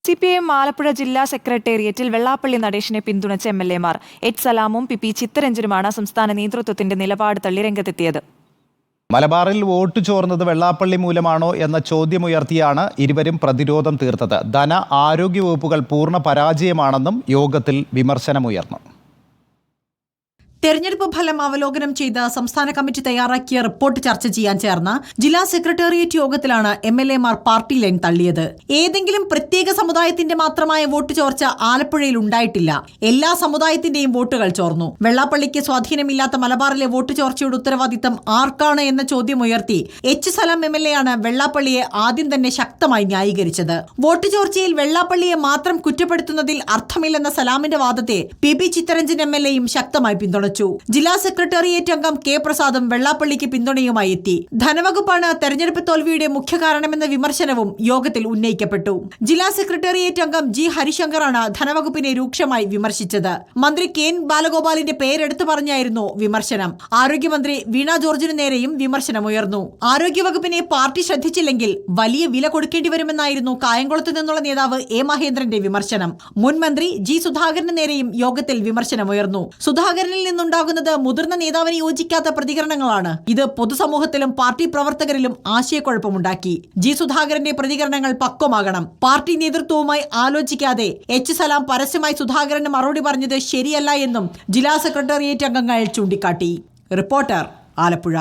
CPM Alappuzha ജില്ലാ സെക്രട്ടേറിയറ്റിൽ വെള്ളാപ്പള്ളി നടേശനെ പിന്തുണച്ച MLAമാർ എച്ച് സലാമും പി ചിത്തരഞ്ജനുമാണ് സംസ്ഥാന നേതൃത്വത്തിന്റെ നിലപാട് തള്ളി രംഗത്തെത്തിയത്. മലബാറിൽ വോട്ട് ചോർന്നത് വെള്ളാപ്പള്ളി മൂലമാണോ എന്ന ചോദ്യമുയർത്തിയാണ് ഇരുവരും പ്രതിരോധം തീർത്തത്. ധന ആരോഗ്യ വകുപ്പുകൾ പൂർണ്ണ പരാജയമാണെന്നും യോഗത്തിൽ വിമർശനമുയർന്നു. തെരഞ്ഞെടുപ്പ് ഫലം അവലോകനം ചെയ്ത് സംസ്ഥാന കമ്മിറ്റി തയ്യാറാക്കിയ റിപ്പോർട്ട് ചർച്ച ചെയ്യാൻ ചേർന്ന ജില്ലാ സെക്രട്ടേറിയറ്റ് യോഗത്തിലാണ് MLAമാർ പാർട്ടി ലൈൻ തള്ളിയത്. ഏതെങ്കിലും പ്രത്യേക സമുദായത്തിന്റെ മാത്രമായ വോട്ട് ചോർച്ച ആലപ്പുഴയിൽ ഉണ്ടായിട്ടില്ല. എല്ലാ സമുദായത്തിന്റെയും വോട്ടുകൾ ചോർന്നു. വെള്ളാപ്പള്ളിക്ക് സ്വാധീനമില്ലാത്ത മലബാറിലെ വോട്ട് ചോർച്ചയുടെ ഉത്തരവാദിത്തം ആർക്കാണ് എന്ന ചോദ്യമുയർത്തി എച്ച് സലാം MLAയാണ് വെള്ളാപ്പള്ളിയെ ആദ്യം തന്നെ ശക്തമായി ന്യായീകരിച്ചത്. വോട്ട് ചോർച്ചയിൽ വെള്ളാപ്പള്ളിയെ മാത്രം കുറ്റപ്പെടുത്തുന്നതിൽ അർത്ഥമില്ലെന്ന സലാമിന്റെ വാദത്തെ പി ചിത്തരഞ്ജൻ MLAയും ശക്തമായി പിന്തുണച്ചു. ജില്ലാ സെക്രട്ടേറിയറ്റ് അംഗം കെ പ്രസാദും വെള്ളാപ്പള്ളിക്ക് പിന്തുണയുമായി എത്തി. ധനവകുപ്പാണ് തെരഞ്ഞെടുപ്പ് തോൽവിയുടെ മുഖ്യ കാരണമെന്ന വിമർശനവും യോഗത്തിൽ ഉന്നയിക്കപ്പെട്ടു. ജില്ലാ സെക്രട്ടേറിയറ്റ് അംഗം ജി ഹരിശങ്കറാണ് ധനവകുപ്പിനെ രൂക്ഷമായി വിമർശിച്ചത്. മന്ത്രി കെ ബാലഗോപാലിന്റെ പേരെടുത്തു പറഞ്ഞായിരുന്നു വിമർശനം. ആരോഗ്യമന്ത്രി വീണ ജോർജിനു നേരെയും വിമർശനമുയർന്നു. ആരോഗ്യവകുപ്പിനെ പാർട്ടി ശ്രദ്ധിച്ചില്ലെങ്കിൽ വലിയ വില കൊടുക്കേണ്ടി വരുമെന്നായിരുന്നു കായംകുളത്ത് നിന്നുള്ള നേതാവ് എ മഹേന്ദ്രന്റെ വിമർശനം. മുൻ മന്ത്രി ജി സുധാകരന് നേരെയും യോഗത്തിൽ വിമർശനമുയർന്നു. സുധാകരനിൽ നിന്നുണ്ടാകുന്നത് മുതിർന്ന നേതാവിന് യോജിക്കാത്ത പ്രതികരണങ്ങളാണ്. ഇത് പൊതുസമൂഹത്തിലും പാർട്ടി പ്രവർത്തകരിലും ആശയക്കുഴപ്പമുണ്ടാക്കി. ജി സുധാകരന്റെ പ്രതികരണങ്ങൾ പക്വമാകണം. പാർട്ടി നേതൃത്വവുമായി ആലോചിക്കാതെ എച്ച് സലാം പരസ്യമായി സുധാകരന് മറുപടി പറഞ്ഞത് ശരിയല്ല എന്നും ജില്ലാ സെക്രട്ടേറിയറ്റ് അംഗങ്ങൾ ചൂണ്ടിക്കാട്ടി. റിപ്പോർട്ടർ, ആലപ്പുഴ.